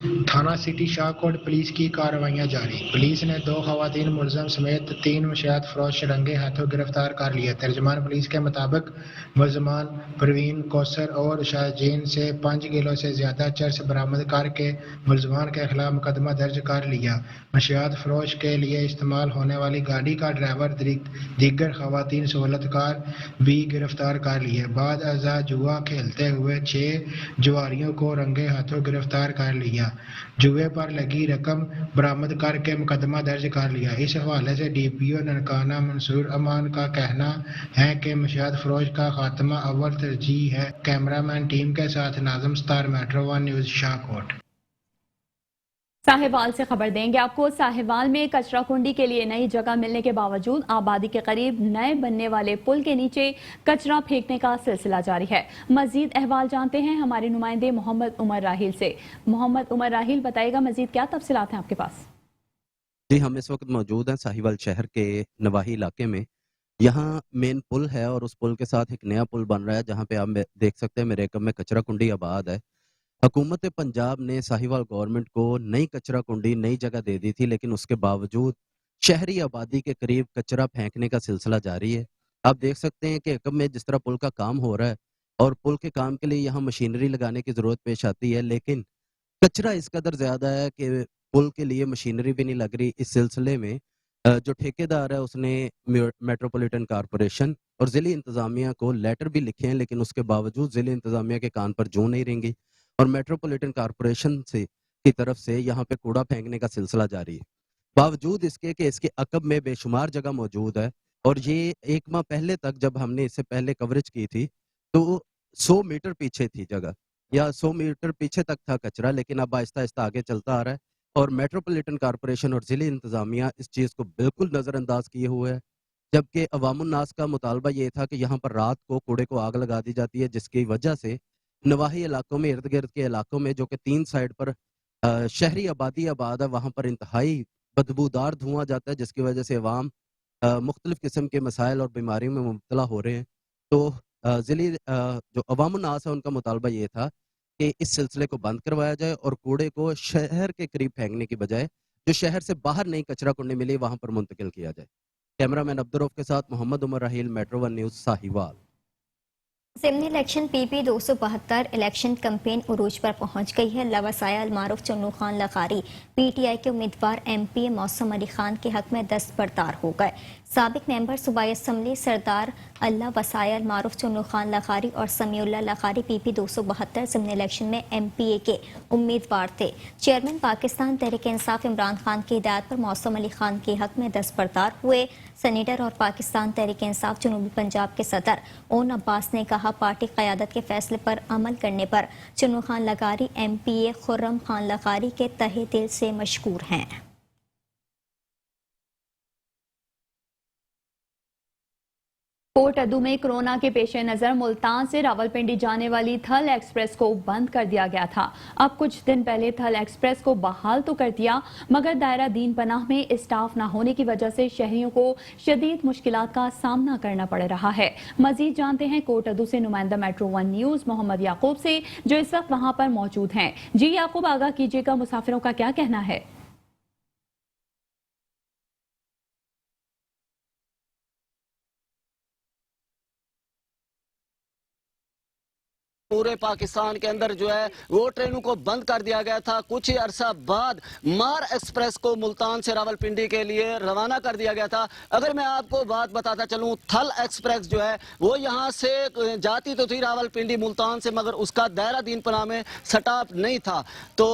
थाना सिटी शाहकोट पुलिस की कार्रवाइयां जारी। पुलिस ने 2 खवातीन मुलजम समेत 3 मुशियात फरोश रंगे हाथों गिरफ्तार कर लिया। तर्जमान पुलिस के मुताबिक मुलजमान परवीन, कौसर और शाहजीन से 5 किलो से ज्यादा चर्स बरामद करके मुलजमान के खिलाफ मुकदमा दर्ज कर लिया। मुशियात फरोश के लिए इस्तेमाल होने वाली गाड़ी का ड्राइवर दीगर खवातीन सहूलतकार भी गिरफ्तार कर लिए। बाद अज़ा जुआ खेलते हुए 6 जुआरियों को रंगे हाथों गिरफ्तार कर लिया। जुए पर लगी रकम बरामद करके मुकदमा दर्ज कर लिया। इस हवाले से डीपीओ ननकाना मंसूर अमान का कहना है कि मुशियात फरोश का खात्मा अव्वल तरजीह है। कैमरामैन टीम के साथ नाज़म स्टार, मेट्रो 1 न्यूज शाहकोट। साहिवाल से खबर देंगे आपको। साहिवाल में कचरा कुंडी के लिए नई जगह मिलने के बावजूद आबादी के करीब नए बनने वाले पुल के नीचे कचरा फेंकने का सिलसिला जारी है। मजीद अहवाल जानते हैं हमारे नुमाइंदे मोहम्मद उमर राहिल से। मोहम्मद उमर राहिल, बताइएगा मजीद क्या तफसीलात हैं आपके पास? जी, हम इस वक्त मौजूद हैं साहिवाल शहर के नवाही इलाके में। यहाँ मेन पुल है और उस पुल के साथ एक नया पुल बन रहा है, जहाँ पे आप देख सकते हैं मेरे एकम में कचरा कुंडी आबाद है। हुकूमत पंजाब ने साहिवाल गवर्नमेंट को नई कचरा कुंडी, नई जगह दे दी थी, लेकिन उसके बावजूद शहरी आबादी के करीब कचरा फेंकने का सिलसिला जारी है। आप देख सकते हैं कि एकम में जिस तरह पुल का काम हो रहा है और पुल के काम के लिए यहाँ मशीनरी लगाने की ज़रूरत पेश आती है, लेकिन कचरा इस कदर ज़्यादा है कि पुल के लिए मशीनरी भी नहीं लग रही। इस सिलसिले में जो ठेकेदार है उसने मेट्रोपॉलिटन कॉरपोरेशन और ज़िली इंतज़ामिया को लेटर भी लिखे हैं, लेकिन उसके बावजूद ज़िली इंतज़ामिया के कान पर जूं नहीं रेंगी और मेट्रोपॉलिटन कॉरपोरेशन की तरफ से यहाँ पे कूड़ा फेंकने का सिलसिला जारी है। बावजूद इसके कि इसके अकब में बेशुमार जगह मौजूद है और ये 1 माह पहले तक जब हमने इससे पहले कवरेज की थी तो 100 मीटर पीछे थी जगह, या 100 मीटर पीछे तक था कचरा, लेकिन अब आहिस्ता आहिस्ता आगे चलता आ रहा है और मेट्रोपॉलिटन कॉरपोरेशन और ज़िली इंतज़ामिया इस चीज़ को बिल्कुल नज़रअंदाज किए हुए है। जबकि अवामुन्नास का मुतालबा ये था कि यहाँ पर रात को कूड़े को आग लगा दी जाती है, जिसकी वजह से नवाही इलाकों में, इर्द गिर्द के इलाकों में, जो कि 3 साइड पर शहरी आबादी आबाद है, वहाँ पर इंतहाई बदबूदार धुआं जाता है, जिसकी वजह से अवाम मुख्तलिफ किस्म के मसाइल और बीमारियों में मुब्तला हो रहे हैं। तो ज़िली जो अवामुन्नास है उनका मुतालबा ये था कि इस सिलसिले को बंद करवाया जाए और कूड़े को शहर के करीब फेंकने की बजाय जो शहर से बाहर नई कचरा कुंडी मिली वहाँ पर मुंतकिल किया जाए। कैमरामैन अब्दुर्रऊफ के साथ मोहम्मद उमर राहील, मेट्रो 1 न्यूज़, साहिवाल। ज़िमनी इलेक्शन PP 272 इलेक्शन कैंपेन उरूज पर पहुंच गई है। लवासाया अलमारूफ चुन्नू खान लखारी PTI के उम्मीदवार MPA मौसम अली खान के हक में दस्तबरदार हो गए। साबिक मेंबर सूबाई असम्बली सरदार अल्लाह वसाया अलमारूफ चुन्नू खान लखारी और समीउल्लाह लखारी PP 272 ज़िमनी इलेक्शन में MPA के उम्मीदवार थे। चेयरमैन पाकिस्तान तहरीक इंसाफ इमरान खान की हिदायत पर मौसम अली खान के हक में दस्तबरदार हुए। सेनेटर और पाकिस्तान तहरीक इंसाफ जनूबी पंजाब के सदर ओन अब्बास ने कहा, पार्टी क़यादत के फैसले पर अमल करने पर चुन्नू खान लखारी MPA खुर्रम खान लखारी के तहे दिल से मशकूर हैं। कोट अदू में कोरोना के पेश नज़र मुल्तान से रावलपिंडी जाने वाली थल एक्सप्रेस को बंद कर दिया गया था। अब कुछ दिन पहले थल एक्सप्रेस को बहाल तो कर दिया, मगर दायरा दीन पनाह में स्टाफ न होने की वजह से शहरियों को शदीद मुश्किलात का सामना करना पड़ रहा है। मजीद जानते हैं कोट अदू से नुमाइंदा मेट्रो 1 न्यूज़ मोहम्मद याकूब से, जो इस वक्त वहां पर मौजूद हैं। जी याकूब, आगाह कीजिएगा, मुसाफिरों का क्या कहना है? पूरे पाकिस्तान के अंदर जो है वो ट्रेनों को बंद कर दिया गया था। कुछ ही अरसा बाद मार एक्सप्रेस को मुल्तान से रावलपिंडी के लिए रवाना कर दिया गया था। अगर मैं आपको बात बताता चलूं, थल एक्सप्रेस जो है वो यहाँ से जाती तो थी रावलपिंडी मुल्तान से, मगर उसका दायरा दीन पनाह में स्टॉप नहीं था। तो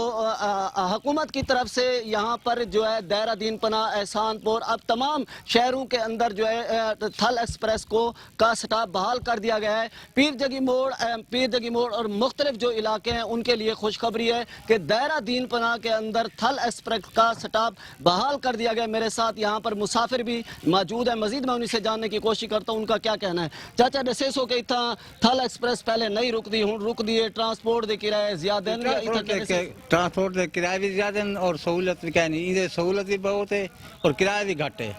हुकूमत की तरफ से यहाँ पर जो है दायरा दीन पनाह, एहसानपुर, अब तमाम शहरों के अंदर जो है थल एक्सप्रेस को का स्टॉप बहाल कर दिया गया है। पीरजगी मोड़ और मुख्तलिफ जो इलाके हैं उनके लिए खुशखबरी है कि दायरा दीन पनाह के अंदर थल एक्सप्रेस का स्टॉप बहाल कर दिया गया। मेरे साथ यहाँ पर मुसाफिर भी मौजूद है, मजीद मैं उन्हीं से जानने की कोशिश करता हूँ उनका क्या कहना है। चाचा दसेस हो के इतना थल एक्सप्रेस पहले नहीं रुकती, हूँ रुक दिए, ट्रांसपोर्ट के किराए ज्यादा, ट्रांसपोर्ट के किराए भी ज्यादा और सहूलत भी क्या नहीं, सहूलत भी बहुत है और किराया भी घट है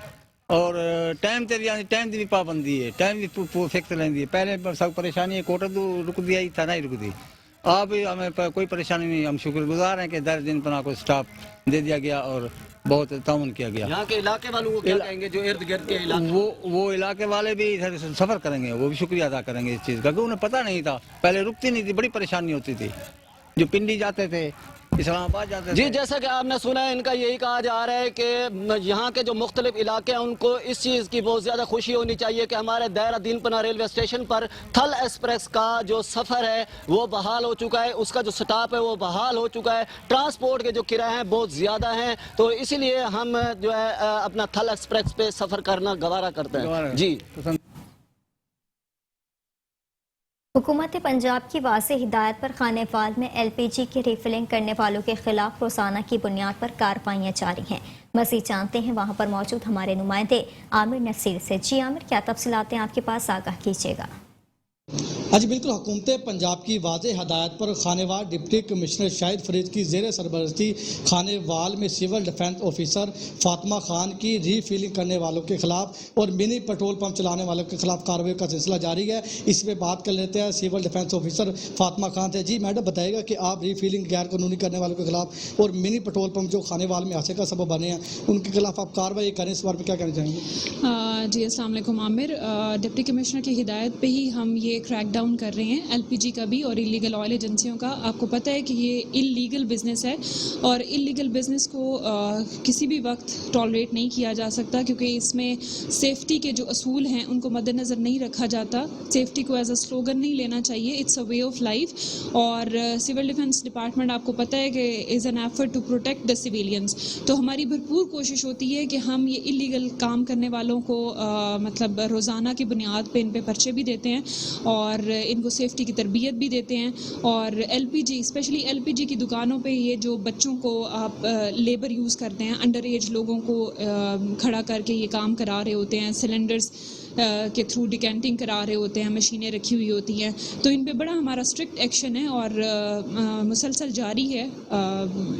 और टाइम ते भी पाबंदी है, टाइम भी फिक्स लेंदी है। पहले सब परेशानी है, कोटा रुक दिया ही था, नहीं रुक दी। अब हमें कोई परेशानी नहीं, हम शुक्रगुजार हैं कि दायरा दीन पनाह को स्टाफ दे दिया गया और बहुत ताउन किया गया। यहाँ के इलाके वालों को क्या कहेंगे जो इर्द गिर्द के इलाके? वो इलाके वाले भी इधर सफर करेंगे, वो भी शुक्रिया अदा करेंगे इस चीज़ का, क्योंकि उन्हें पता नहीं था, पहले रुकती नहीं थी, बड़ी परेशानी होती थी। जो पिंडी जाते थे, इस्लामाबाद जाते थे। जी, जैसा कि आपने सुना है, इनका यही कहा जा रहा है कि यहाँ के जो मुख्तलिफ इलाके हैं उनको इस चीज़ की बहुत ज़्यादा खुशी होनी चाहिए कि हमारे दायरा दीन पनाह रेलवे स्टेशन पर थल एक्सप्रेस का जो सफ़र है वो बहाल हो चुका है, उसका जो स्टाफ है वो बहाल हो चुका है। ट्रांसपोर्ट के जो किराए हैं बहुत ज़्यादा हैं, तो इसीलिए हम जो है अपना थल एक्सप्रेस पे सफ़र करना गवारा करते हैं। जी, हुकूमत पंजाब की वाज़ेह हिदायत पर खानेवाल में LPG की रिफिलिंग करने वालों के खिलाफ रोजाना की बुनियाद पर कार्रवाइयाँ जारी हैं। मज़ीद जानते हैं वहाँ पर मौजूद हमारे नुमाइंदे आमिर नसीर से। जी आमिर, क्या तफसीलात हैं आपके पास, आगाह कीजिएगा। हाँ जी बिल्कुल, हुकूमत पंजाब की वाज़ेह हदायत पर खानेवाल डिप्टी कमिश्नर शाहिद फरीद की ज़ेर सरबरस्ती खानेवाल में civil defence officer Fatima Khan की रीफिलिंग करने वालों के खिलाफ और मिनी पेट्रोल पंप चलाने वालों के खिलाफ कार्रवाई का सिलसिला जारी है। इस पर बात कर लेते हैं civil defence officer Fatima Khan से। जी मैडम, बताइएगा कि आप रीफिलिंग गैर कानूनी करने वालों के खिलाफ और मिनी पेट्रोल पंप जो खानेवाल में हादसे का सबब बने हैं उनके खिलाफ आप कार्रवाई करें, इस बारे में क्या कहना चाहेंगे? जी अस्सलाम वालेकुम आमिर, डिप्टी कमिश्नर की हिदायत पे ही हम ये क्रैक डाउन कर रहे हैं LPG का भी और इलीगल ऑयल एजेंसियों का। आपको पता है कि ये इलीगल बिजनेस है और इलीगल बिजनेस को किसी भी वक्त टॉलरेट नहीं किया जा सकता, क्योंकि इसमें सेफ्टी के जो असूल हैं उनको मद्देनज़र नहीं रखा जाता। सेफ्टी को एज अ स्लोगन नहीं लेना चाहिए, it's a way of life. और सिविल डिफेंस डिपार्टमेंट आपको पता है कि is an effort to protect the civilians. तो हमारी भरपूर कोशिश होती है कि हम ये इलीगल काम करने वालों को मतलब रोज़ाना की बुनियाद पे इन पे पर्चे भी देते हैं और इनको सेफ्टी की तरबियत भी देते हैं। और LPG, स्पेशली LPG की दुकानों पे ये जो बच्चों को आप लेबर यूज़ करते हैं, अंडर एज लोगों को खड़ा करके ये काम करा रहे होते हैं, सिलेंडर्स के थ्रू डिकेंटिंग करा रहे होते हैं, मशीनें रखी हुई होती हैं, तो इन पे बड़ा हमारा स्ट्रिक्ट एक्शन है और मुसलसल जारी है।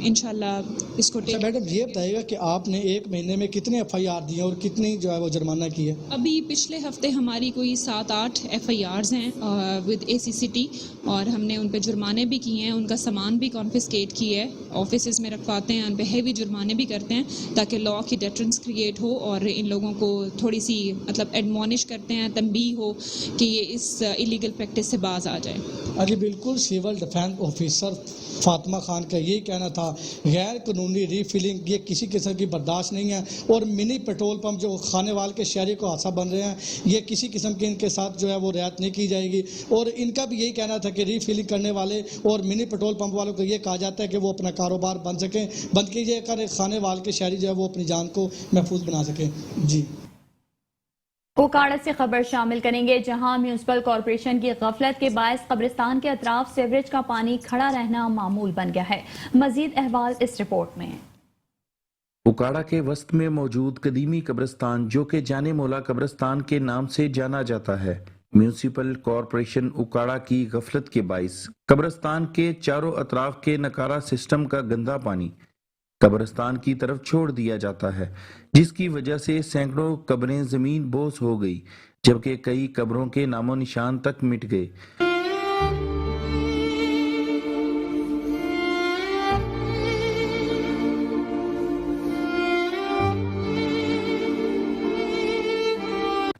इंशाल्लाह इसको मैडम ये बताइएगा कि आपने एक महीने में कितने FIR दिए और कितनी जो है वो जुर्माना की है? अभी पिछले हफ्ते हमारी कोई 7-8 FIRs हैं विद ACCT और हमने उन पे जुर्माने भी किए हैं, उनका सामान भी कॉन्फिस्केट किया है, ऑफिसेज में रखवाते हैं, उन पे हैवी जुर्माने भी करते हैं ताकि लॉ की डेटरेंस क्रिएट हो और इन लोगों को थोड़ी सी मतलब एडमोनिश करते हैं, तंबीह हो कि ये इस इलीगल प्रैक्टिस से बाज आ जाए। जी बिल्कुल, civil defence officer Fatima Khan का यही कहना था, गैर कानूनी रीफिलिंग ये किसी किस्म की बर्दाश्त नहीं है और मिनी पेट्रोल पंप जो खानेवाल के शहरी को हादसा बन रहे हैं, ये किसी किस्म की इनके साथ जो है वो रियायत नहीं की जाएगी। और इनका भी यही कहना था कि रीफिलिंग करने वाले और मिनी पेट्रोल पंप वालों को ये कहा जाता है कि वो अपना कारोबार बंद कीजिए कर खानेवाल के शहरी जो है वो अपनी जान को महफूज बना सकें। जी उकाड़ा से खबर शामिल करेंगे, जहां म्यूनिसिपल कॉरपोरेशन की गफलत के बायस कब्रिस्तान के अतराफ सीवरेज का पानी खड़ा रहना मामूल बन गया है। मजीद अहवाल इस रिपोर्ट में। उकाड़ा के वस्त में मौजूद कदीमी कब्रिस्तान, जो कि जाने मौला कब्रिस्तान के नाम से जाना जाता है, म्यूनिसिपल कॉरपोरेशन उकाड़ा की गफलत के बायस कब्रिस्तान के चारों अतराफ के नकारा सिस्टम का गंदा पानी कब्रिस्तान की तरफ छोड़ दिया जाता है, जिसकी वजह से सैकड़ों कब्रें जमीन बोस हो गई, जबकि कई कब्रों के नामो निशान तक मिट गए।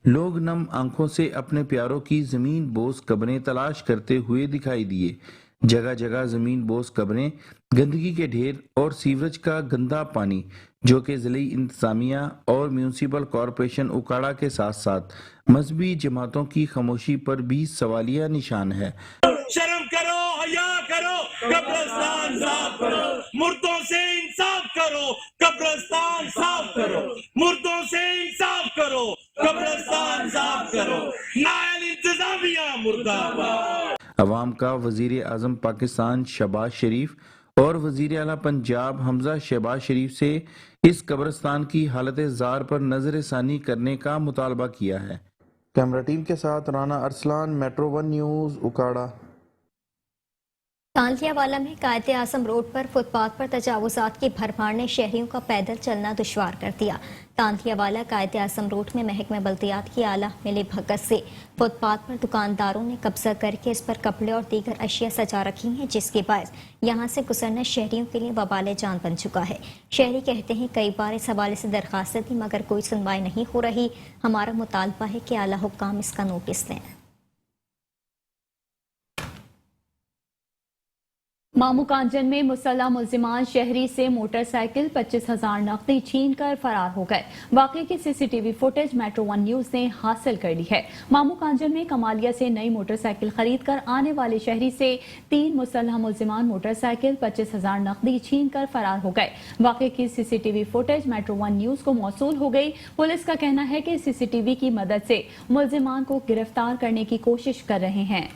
लोग नम आंखों से अपने प्यारों की जमीन बोस कब्रें तलाश करते हुए दिखाई दिए। जगह जगह जमीन बोस कब्रें, गंदगी के ढेर और सीवरेज का गंदा पानी, जो कि जिले इंतजामिया और म्यूनिसिपल कॉरपोरेशन उकाड़ा के साथ साथ मजहबी जमातों की खामोशी पर भी सवालिया निशान है। शर्म करो, हया करो, कब्रिस्तान साफ करो, मुर्दों से इंसाफ करो, कब्रिस्तान साफ करो, मुर्दों से इंसाफ करो, कब्रिस्तान साफ करो, नायल इंतजामिया मुर्दाबाद। अवाम का वजीर आजम पाकिस्तान शहबाज शरीफ और वजीर आला पंजाब हमजा शहबाज शरीफ से इस कब्रिस्तान की हालत जार पर नजर सानी करने का मुतालबा किया है। कैमरा टीम के साथ राना अरसलान, मेट्रो 1 न्यूज, उकाड़ा। तांतियावाला में कायदे आजम रोड पर फुटपाथ पर तजावुजात की भरमार ने शहरियों का पैदल चलना दुश्वार कर दिया। तांतियावाला कायदे आजम रोड में महकमे बल्दियात की आला मिली भगत से फुटपाथ पर दुकानदारों ने कब्जा करके इस पर कपड़े और दीगर अशिया सजा रखी हैं, जिसके बायस यहां से गुजरना शहरियों के लिए वबाल जान बन चुका है। शहरी कहते हैं कई बार इस हवाले से दरखास्तें दी मगर कोई सुनवाई नहीं हो रही। हमारा मुतालबा है कि आला हुक्काम इसका नोटिस लें। मामू कांजन में मुसल्लह मुल्जिमान शहरी से मोटरसाइकिल 25,000 नकदी छीन कर फरार हो गए। वाकये की CCTV फुटेज मेट्रो 1 न्यूज ने हासिल कर ली है। मामू कांजन में कमालिया से नई मोटरसाइकिल खरीद कर आने वाले शहरी से 3 मुसल्लह मुल्जिमान मोटरसाइकिल 25,000 नकदी छीन कर फरार हो गए। वाकये की CCTV फुटेज मेट्रो 1 न्यूज को मौसूल हो गई। पुलिस का कहना है कि CCTV की मदद से मुल्जिमान को गिरफ्तार करने की कोशिश कर रहे हैं।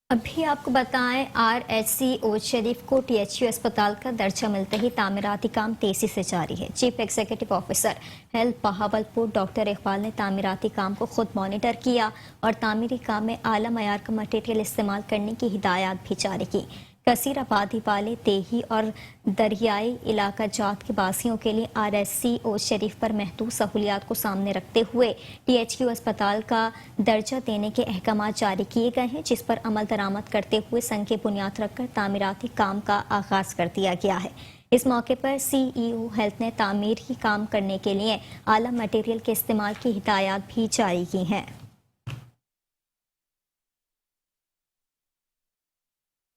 अभी आपको बताएं, RHC ओज शरीफ को THU अस्पताल का दर्जा मिलते ही तामीराती काम तेजी से जारी है। Chief executive officer health Bahawalpur doctor Iqbal ने तामीराती काम को खुद मॉनिटर किया और तामीरी काम में आला मयार का मटेरियल इस्तेमाल करने की हिदायत भी जारी की। कसीर आबादी वाले देही और दरियाई इलाका जात के वासियों के लिए RHC ओज शरीफ पर महदूद सहूलियात को सामने रखते हुए THU अस्पताल का दर्जा देने के अहकाम जारी किए गए हैं, जिस पर अमल दरामद करते हुए संग के बुनियाद रखकर तामीराती काम का आगाज कर दिया गया है। इस मौके पर CEO हेल्थ ने तामीर की काम करने के लिए आला मटेरियल के इस्तेमाल की हिदायत भी जारी की हैं।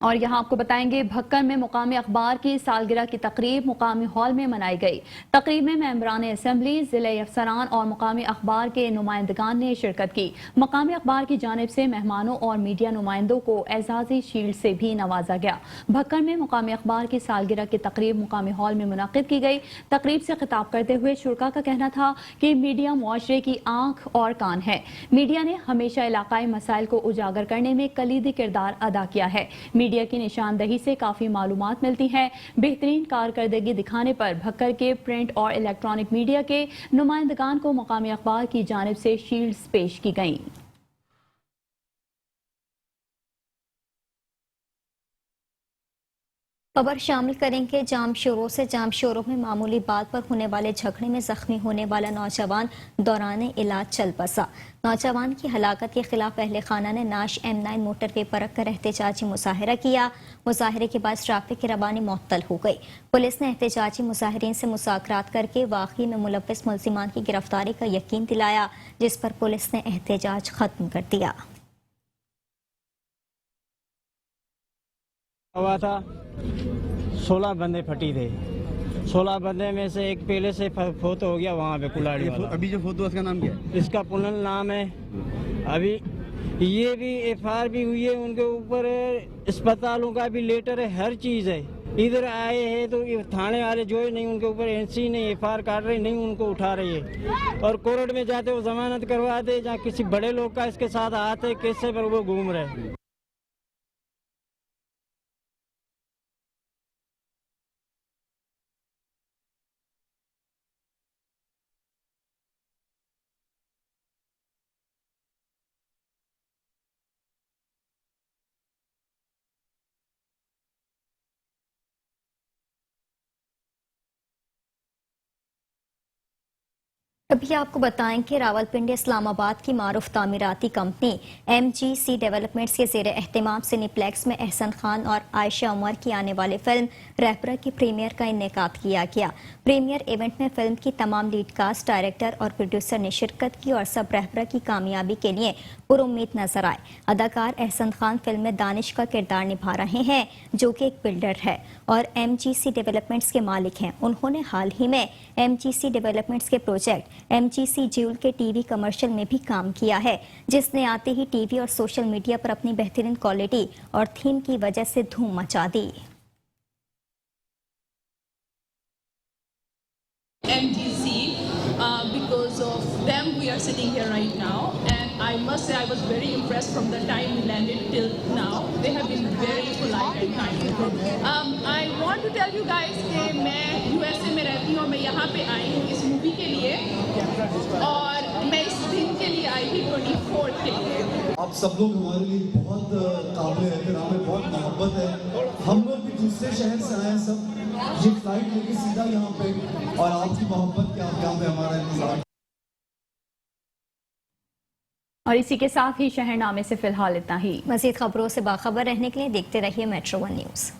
और यहाँ आपको बताएंगे, भक्कन में मुकामी अखबार की सालगिरह की तकरीब मुकामी हॉल में मनाई गई। तकरीब में मेंबरान असेंबली, जिले अफसरान और मुकामी अखबार के नुमाइंदगान ने शिरकत की। मुकामी अखबार की जानिब से मेहमानों और मीडिया नुमाइंदों को एजाजी शील्ड से भी नवाजा गया। भक्कन में मुकामी अखबार की सालगिरह की तकरीब मुकामी हॉल में मुनक्किद की गई। तकरीब से खिताब करते हुए शुरका का कहना था कि मीडिया मुआशरे की आंख और कान है। मीडिया ने हमेशा इलाकाई मसाइल को उजागर करने में कलीदी किरदार अदा किया है। मीडिया میڈیا کی نشاندہی سے کافی معلومات ملتی ہیں۔ بہترین کارکردگی دکھانے پر بھکر کے پرنٹ اور الیکٹرانک میڈیا کے نمائندگان کو مقامی اخبار کی جانب سے شیلڈز پیش کی گئیں۔ خبر شامل کریں کہ جام شوروں میں معمولی بات پر ہونے والے جھگڑے میں زخمی ہونے والا نوجوان دوران علاج چل بسا۔ نوجوان کی ہلاکت کے خلاف اہل خانہ نے ناش M9 موٹر وے پر رکھ کر احتجاجی مظاہرہ کیا۔ مظاہرے کے بعد ٹریفک کی روانی معطل ہو گئی۔ پولیس نے احتجاجی مظاہرین سے مذاکرات کر کے واقعے میں ملوث ملزمان کی گرفتاری کا یقین دلایا، جس پر پولیس نے احتجاج ختم کر دیا۔ ہوا تھا 16 بندے پھٹی تھے، 16 بندے میں سے ایک پہلے سے فوت ہو گیا وہاں پہ کلاڑی والا۔ ابھی جو فوت ہوا اس کا نام کیا ہے؟ اس کا پنل نام ہے۔ ابھی یہ بھی FIR بھی ہوئی ہے ان کے اوپر، اسپتالوں کا بھی لیٹر ہے، ہر چیز ہے۔ ادھر آئے ہیں تو تھانے والے جو ہے نہیں ان کے اوپر NC نہیں FIR کاٹ رہے، نہیں ان کو اٹھا رہی ہے، اور کورٹ میں جاتے وہ ضمانت کرواتے جہاں کسی بڑے لوگ کا اس کے ساتھ آتے کیسے پر وہ گھوم رہے۔ ابھی آپ کو بتائیں کہ راولپنڈی اسلام آباد کی معروف تعمیراتی کمپنی MGC ڈیولپمنٹس کے زیر اہتمام سنی پلیکس میں احسن خان اور عائشہ عمر کی آنے والی فلم رہبرا کی پریمیئر کا انعقاد کیا گیا۔ پریمیئر ایونٹ میں فلم کی تمام لیڈ کاسٹ، ڈائریکٹر اور پروڈیوسر نے شرکت کی اور سب رہبرا کی کامیابی کے لیے پر امید نظر آئے۔ اداکار احسن خان فلم میں دانش کا کردار نبھا رہے ہیں، جو کہ ایک بلڈر ہے اور MGC ڈیولپمنٹس کے مالک ہیں۔ انہوں نے حال ہی میں MGC ڈیولپمنٹس کے پروجیکٹ MGC جیول کے ٹی وی کمرشل میں بھی کام کیا ہے، جس نے آتے ہی ٹی وی اور سوشل میڈیا پر اپنی بہترین کوالٹی اور تھیم کی وجہ سے دھوم مچا دی۔ MGC, because of them we are sitting here right now, and I must say I was very impressed from the time we landed till now. They have been very polite and kind. I want to tell you guys کہ میں USA میں رہتی ہوں اور میں یہاں پہ آئی ہوں اس مووی کے لیے، اور میں اس دن کے لیے آئی تھی 24 کے لیے۔ آپ سب لوگ ہمارے لیے بہت قابل احترام ہے، بہت محبت ہے۔ ہم لوگ بھی دوسرے شہر سے آئے ہیں سب، یہ فلائٹ لے کے سیدھا یہاں پہ، اور آپ کی محبت کے آپ یہاں پہ ہمارا انتظار۔ اور اسی کے ساتھ ہی شہر نامے سے فی الحال اتنا ہی۔ مزید خبروں سے باخبر رہنے کے لیے دیکھتے رہیے میٹرو 1 نیوز۔